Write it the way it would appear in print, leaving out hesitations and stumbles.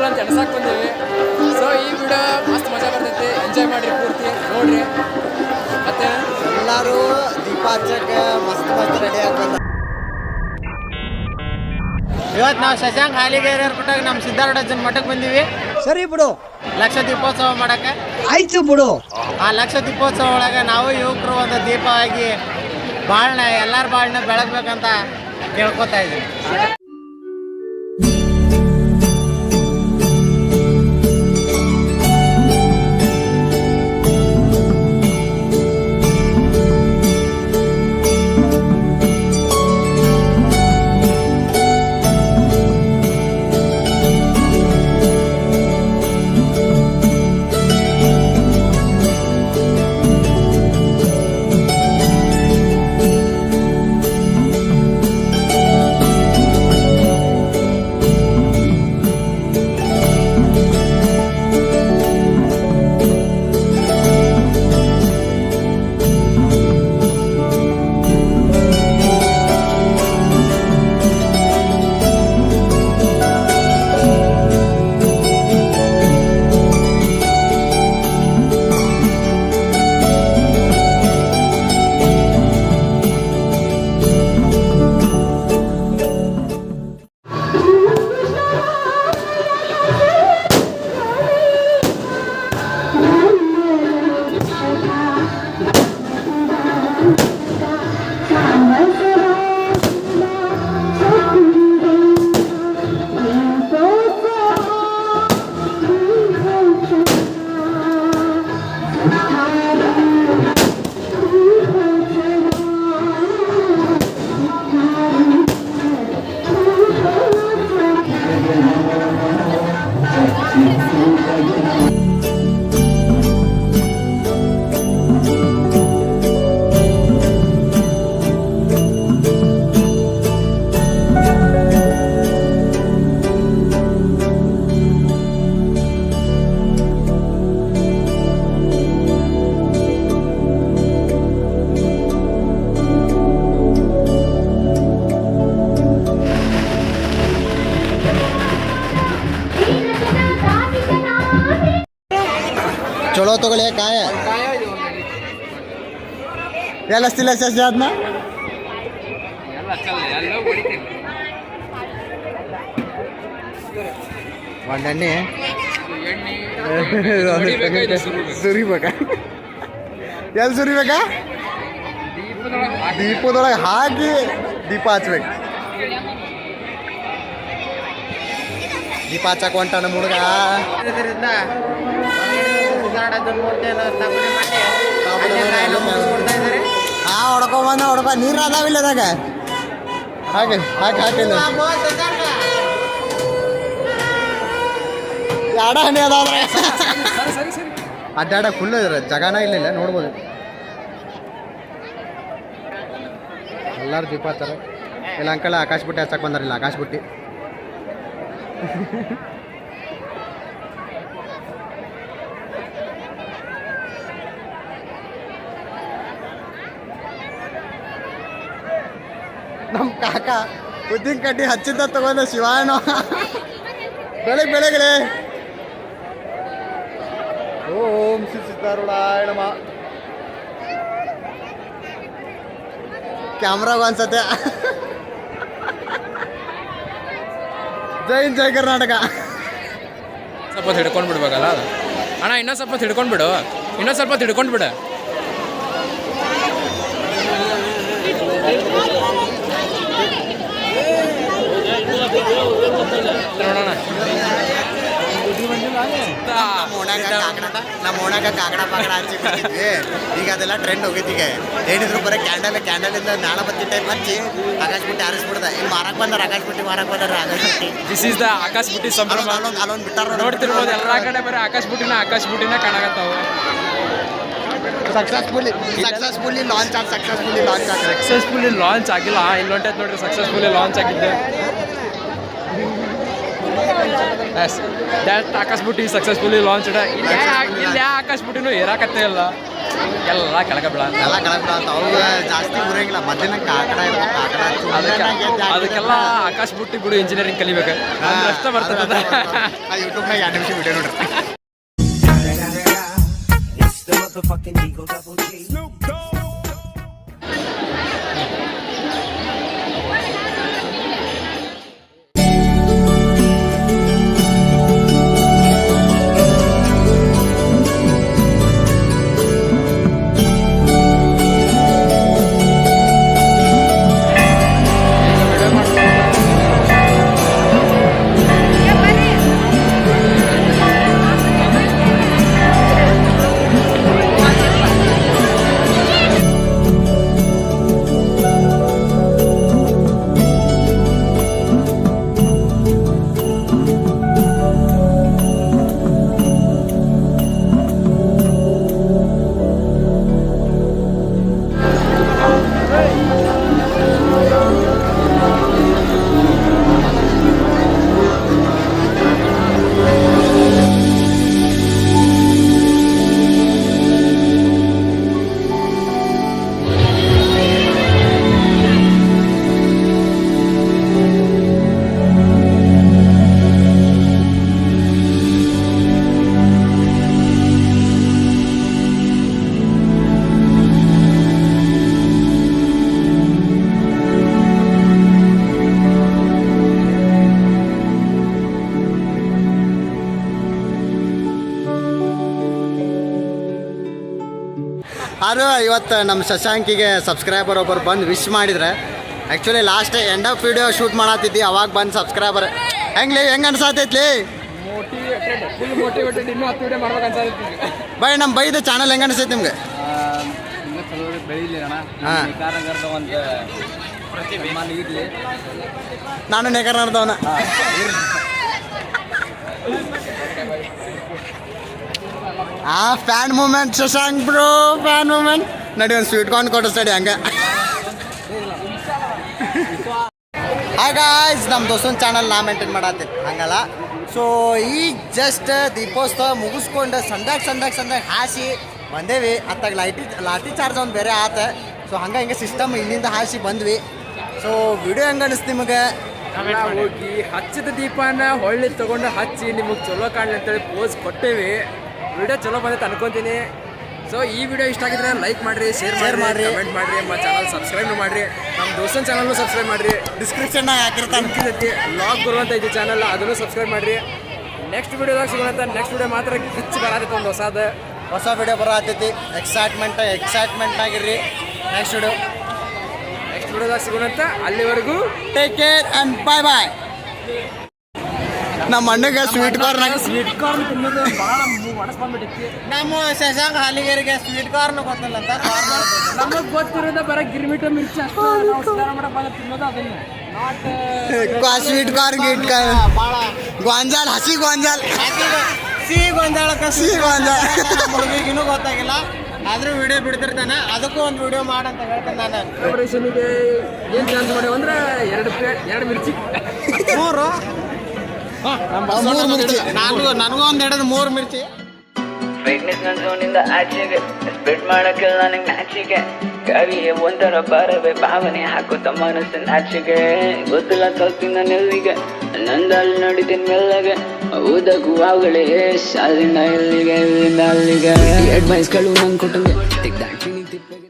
Level ಅಂತ ಎಣಸಾಕ್ ಬಂದೀವಿ. So ಈ ವಿಡಿಯೋ ಮಸ್ತ್ ಮಜಾ ಬರ್ತೈತಿ, ಎಂಜಾಯ್ ಮಾಡಿರಿ, ಪೂರ್ತಿ ನೋಡ್ರಿ. ಮತ್ತೆ ಎಲ್ಲರೂ ದೀಪ ಹಚ್ಚಕ್ಕೆ ಮಸ್ತ್ ರೆಡಿ ಆಗ್ತದೆ. ಇವತ್ತು ನಾವು ಶಶಾಂಕ್ ಹಾಲಿಗೇರಿಯರ್ ಕೊಟ್ಟಾಗ ನಮ್ಮ ಸಿದ್ಧಾರೂಢಜ್ಜನ ಮಠಕ್ಕೆ ಬಂದೀವಿ. ಸರಿ ಬಿಡು, ಲಕ್ಷ ದೀಪೋತ್ಸವ ಮಾಡಕ್ಕೆ ಆಯ್ತು ಬಿಡು. ಆ ಲಕ್ಷ ದೀಪೋತ್ಸವ ಒಳಗೆ ನಾವು ಯುವಕರು ಒಂದು ದೀಪ ಆಗಿ ಎಲ್ಲರ ಬಾಳನ್ನ ಬೆಳಗ್ಬೇಕಂತ ಕೇಳ್ಕೊತಾ ಇದ್ದೀವಿ. ಚಲೋ ತಗೊಳ್ಳಿ ಕಾಯ ಎಲ್ಲ ಸ್ಟಿಲ್ ಶಶಿ ಅದನ್ನ ಒಂದೆಣ್ಣೆ ಸುರಿಬೇಕಾ? ಎಲ್ಲಿ ಸುರಿಬೇಕಾ? ದೀಪದೊಳಗೆ ಹಾಕಿ ದೀಪ ಹಚ್ಬೇಕು. ದೀಪ ಹಚ್ಚಕ್ಕೆ ಹೊಂಟ ನಮ್ಮ ಹುಡುಗ. ಇದರಿಂದ ಸಿದ್ಧಾರೂಢಜ್ಜನ ಮೂರ್ತಿಯನ್ನು ಸ್ಥಾಪನೆ ಮಾಡಿ ಹೊಡ್ಕೊ ನೀರು ಅದಾವಿಲ್ಲ ಅದಾಗ ಹಾಗೆ ಹಾಕಿಲ್ಲ ಎಡ ಹನಿ ಅದಾವ್ರೆ ಅಡ್ಡಾಡ ಫುಲ್ ಜಗನ ಇಲ್ಲ ನೋಡ್ಬೋದು. ಎಲ್ಲರೂ ದೀಪ ಹಚ್ಚಾರ. ಇಲ್ಲ ಅಂಕಲ್ ಆಕಾಶ ಬುಟ್ಟಿ ಹಚ್ಚಕ್ಕೆ ಬಂದಾರಿಲ್ಲ, ಆಕಾಶ ಬುಟ್ಟಿ. ನಮ್ಮ ಕಾಕ ಉದ್ದಿನ ಕಡ್ಡಿ ಹಚ್ಚಿದ್ದ ತಗೊಂಡ ಶಿವಾಯಣ ಬೆಳಗ್ಗೆ ಓಂ ಶ್ರೀ ಸಿದ್ಧಾರೂಢಾಯ ನಮಃ. ಕ್ಯಾಮ್ರಾಗ ಅನ್ಸತ್ತೆ. ಜೈ ಕರ್ನಾಟಕ. ಸ್ವಲ್ಪ ಹಿಡ್ಕೊಂಡು ಬಿಡ್ಬೇಕಲ್ಲ ಅಣ್ಣ, ಇನ್ನೊಂದು ಸ್ವಲ್ಪ ಹಿಡ್ಕೊಂಡ್ಬಿಡು, ಇನ್ನೊಂದು ಸ್ವಲ್ಪ ಹಿಡ್ಕೊಂಡ್ಬಿಡು. ನೋಡೋಣ. ನಮ್ಮ ಓಣಾಗ ಕಾಗಡ ಪಾಗಡ ಹಚ್ಚಿ ಬಿಟ್ಟಿದ್ವಿ. ಈಗ ಅದೆಲ್ಲ ಟ್ರೆಂಡ್ ಹೋಗಿತ್ತು. ಈಗ ಏನಿದ್ರು ಬರೀ ಕ್ಯಾಂಡಲಿಂದ ನಾಳ ಬತ್ತಿ ಟೈಪ್ ಹಚ್ಚಿ ಆಕಾಶ ಬುಟ್ಟಿ ಹಾರಿಸ್ಬಿಡ್ದ. ಇಲ್ಲಿ ಮಾರಕ್ ಬಂದಾರ ಆಕಾಶ ಬುಟ್ಟಿ ಆಕಾಶ ಬುಟ್ಟಿ. ದಿಸ್ ಇಸ್ ದ ಆಕಾಶ ಬುಟ್ಟಿ ಸಂಭ್ರಮ. ಅಲ್ಲೊಂದು ಬಿಟ್ಟಾರ ನೋಡ್ತಿರ್ಬೋದು, ಎಲ್ಲ ಕಡೆ ಬರೀ ಆಕಾಶ ಬುಟ್ಟಿನ ಕಾಣಕತ್ತಾವ. ಸಕ್ಸಸ್ಫುಲ್ಲಿ ಲಾಂಚ್ ಆಗಿಲ್ಲ. ಇಲ್ಲಿ ಹೊಂಟೈತೆ ನೋಡ್ರಿ, ಸಕ್ಸಸ್ಫುಲ್ಲಿ ಲಾಂಚ್ ಆಗಿದ್ದೆ. That ಆಕಾಶ ಬುಟ್ಟಿ ಸಕ್ಸಸ್ಫುಲಿ ಲಾಂಚ್. ಇಲ್ಲಿ ಆಕಾಶ ಬುಟ್ಟಿನೂ ಏರಾಕತ್ತೇ ಇಲ್ಲ. ಎಲ್ಲ ಕೆಳಗೆ ಬೀಳ ಎಲ್ಲ ಕೆಳಗೆ ಅಂತ ಅವು ಜಾಸ್ತಿ ಉರಿಯಂಗಿಲ್ಲ ಮೊದಲಿನ ಕಾಕಡ ಇರ್ಬೇಕು ಅದಕ್ಕೆಲ್ಲ ಆಕಾಶ ಬುಟ್ಟಿ ಬಿಡು ಇಂಜಿನಿಯರಿಂಗ್ ಕಲಿಬೇಕು ಅಷ್ಟೇ ಬರ್ತದೆ. ಯೂಟ್ಯೂಬ್ನಾಗ 2 ನಿಮಿಷ ವಿಡಿಯೋ ನೋಡ್ರಿ. ಆದರೂ ಇವತ್ತು ನಮ್ಮ ಶಶಾಂಕಿಗೆ ಸಬ್ಸ್ಕ್ರೈಬರ್ ಒಬ್ಬರು ಬಂದು ವಿಶ್ ಮಾಡಿದ್ರೆ. Actually last end of video shoot ಮಾಡತ್ತಿದ್ದಿ, ಅವಾಗ ಬಂದು ಸಬ್ಸ್ಕ್ರೈಬರ್ ಹೆಂಗೆ ಅನ್ಸಾತೈತ್ಲಿ ಫುಲ್ ಮೋಟಿವೇಟೆಡ್ ಇನ್ನೂ 10 ವಿಡಿಯೋ ಮಾಡ್ಬೇಕು ಅನ್ಸಾತೈತಿ. ಬೈ ನಮ್ಮ ಬೈದ ಚಾನಲ್ ಹೆಂಗೆ ಅನ್ಸೈತಿ ನಿಮ್ಗೆ? ಹಾಂ, ನಾನು ನೇಕಾರದವನ. Fan moment Shashank bro, fan moment. ನಡಿ ಒಂದು ಸ್ವೀಟ್ ಕಾರ್ನ್ ಕೊಡಿಸ್ತಾಡಿ ಹಂಗೆ. ಹಾಗಾಯ್ಸ್ ನಮ್ಮ ದೋಸ್ತನ ಚಾನಲ್ ನಾ ಮೇಂಟೈನ್ ಮಾಡತ್ತೀನಿ ಹಂಗಲ್ಲ. ಸೊ ಈಗ ಜಸ್ಟ್ ದೀಪೋತ್ಸವ ಮುಗಿಸ್ಕೊಂಡು ಸಂದಾಗ ಹಾಸಿ ಬಂದೇವಿ. ಅತ್ತಾಗ ಲಾಠಿ ಚಾರ್ಜ್ ಒಂದು ಬೇರೆ ಆತ. ಸೊ ಹಿಂಗೆ ಸಿಸ್ಟಮ್ ಇಲ್ಲಿಂದ ಹಾಸಿ ಬಂದ್ವಿ. ಸೊ ವಿಡಿಯೋ ಹೆಂಗೆ ಅನಿಸ್ತು ನಿಮಗೆ? ಹೋಗಿ ಹಚ್ಚಿದ ದೀಪನ ಹೊಳ್ಳಿ ತೊಗೊಂಡು ಹಚ್ಚಿ ನಿಮಗೆ ಚಲೋ ಕಾಣಲಿ ಅಂತೇಳಿ ಪೋಸ್ ಕೊಟ್ಟೇವಿ. ವಿಡಿಯೋ ಚಲೋ ಬಂದೈತೆ ಅನ್ಕೊತೀನಿ. ಸೊ ಈ ವಿಡಿಯೋ ಇಷ್ಟ ಆಗಿದ್ರೆ ಲೈಕ್ ಮಾಡಿರಿ, ಶೇರ್ ಮಾಡಿರಿ, ಕಮೆಂಟ್ ಮಾಡಿರಿ, ನಮ್ಮ ಚಾನಲ್ ಸಬ್ಸ್ಕ್ರೈಬ್ ಮಾಡಿರಿ. ನಮ್ಮ ದೋಸ್ತನ ಚಾನಲ್ನು ಸಬ್ಸ್ಕ್ರೈಬ್ ಮಾಡಿರಿ. ಡಿಸ್ಕ್ರಿಪ್ಷನ್ನಾಗ ಹಾಕಿರ್ತಾನೆ ಲಾಗ್ ಬರುವಂಥ ಇದು ಚಾನಲ್, ಅದನ್ನು ಸಬ್ಸ್ಕ್ರೈಬ್ ಮಾಡಿರಿ. ನೆಕ್ಸ್ಟ್ ವಿಡಿಯೋದಾಗ ಸಿಗೋಣಂತ. ನೆಕ್ಸ್ಟ್ ವಿಡಿಯೋ ಮಾತ್ರ ಕಿಚ್ಚು ಬರತೈತೆ, ಒಂದು ಹೊಸ ವಿಡಿಯೋ ಬರತೈತಿ. ಎಕ್ಸೈಟ್ಮೆಂಟ್ ಆಗಿರ್ರಿ. ನೆಕ್ಸ್ಟ್ ವಿಡಿಯೋದಾಗ ಸಿಗೋಣಂತ. ಅಲ್ಲಿವರೆಗೂ ಟೇಕ್ ಕೇರ್ ಆ್ಯಂಡ್ ಬಾಯ್. ನಮ್ಮ ಅಣ್ಣಗೆ ಸ್ವೀಟ್ ಕಾರ್ನ್ ತಿನ್ನೋದು ಭಾಳ ಒಡಸ್ಕೊಂಡ್ಬಿಟ್ಟೈತಿ. ನಮ್ಮ ಶಶಾಂಕ್ ಹಾಲಿಗರಿಗೆ ಸ್ವೀಟ್ ಕಾರ್ನ್ ಗೊತ್ತಿಲ್ಲ ಅಂತ. ನಮಗೆ ಗೊತ್ತಿರೋದ ಬರೀ ಗಿರ್ಮಿಟ ಮಿರ್ಚಿ ಅಷ್ಟು. ನಾವು ಸ್ನಾನ ಮಾಡಕ್ಕೆ ಬಂದು ತಿನ್ನೋದು ಅದನ್ನು ನಾಟ್ ಸ್ವೀಟ್ ಕಾರ್ನ್ ಭಾಳ ಗೋಂಜಾಲ್, ಹಸಿ ಗೋಂಜಾಲ್, ಸಿಹಿ ಗೊಂಜಾಳ ಹುಡುಗಿಗಿನ್ನೂ ಗೊತ್ತಾಗಿಲ್ಲ. ಆದರೂ ವಿಡಿಯೋ ಬಿಡ್ತಿರ್ತಾನೆ. ಅದಕ್ಕೂ ಒಂದು ವಿಡಿಯೋ ಮಾಡಂತ ಹೇಳ್ತೇನೆ ನಾನು. ಆಪರೇಷನ್ಗೆ ಏನು ಚಾನ್ಸ್ ಮಾಡೇವು ಅಂದ್ರೆ 2 ಮಿರ್ಚಿ, 3 ಮಿರ್ಚಿ. ನನಗೂ ಒಂದು ಹಿಡಿದು 3 ಮಿರ್ಚಿ. ಫಿಟ್ನೆಸ್ ನನ್ನ ಝೋನಿಂದ ಆಚೆಗೆ ಸ್ಪ್ರೆಡ್ ಮಾಡಕ್ಕೆ ನನಗೆ ನಾಚಿಕೆ. ಕವಿಯೇ ಒಂಥರ ಬರವೆ ಭಾವನೆ ಹಾಕುತ್ತ ಮನಸ್ಸು ನಾಚಿಕೆ. ಗೊತ್ತಿಲ್ಲ ತೋರ್ತಿನ ನೆಲ್ಲಿಗೆ ನಂದಲ್ಲಿ ನಡಿತೀನಿ ಮೆಲ್ಲಗೆ. ಓದಕ್ಕೂ ಅವುಗಳೇ ಶಾಲಿನ ಇಲ್ಲಿಗೆ ಇಲ್ಲಿಂದ ಅಲ್ಲಿಗೆ. ಅಡ್ವೈಸ್ಗಳು ನಂಗೆ ಕೊಟ್ಟಂಗೆ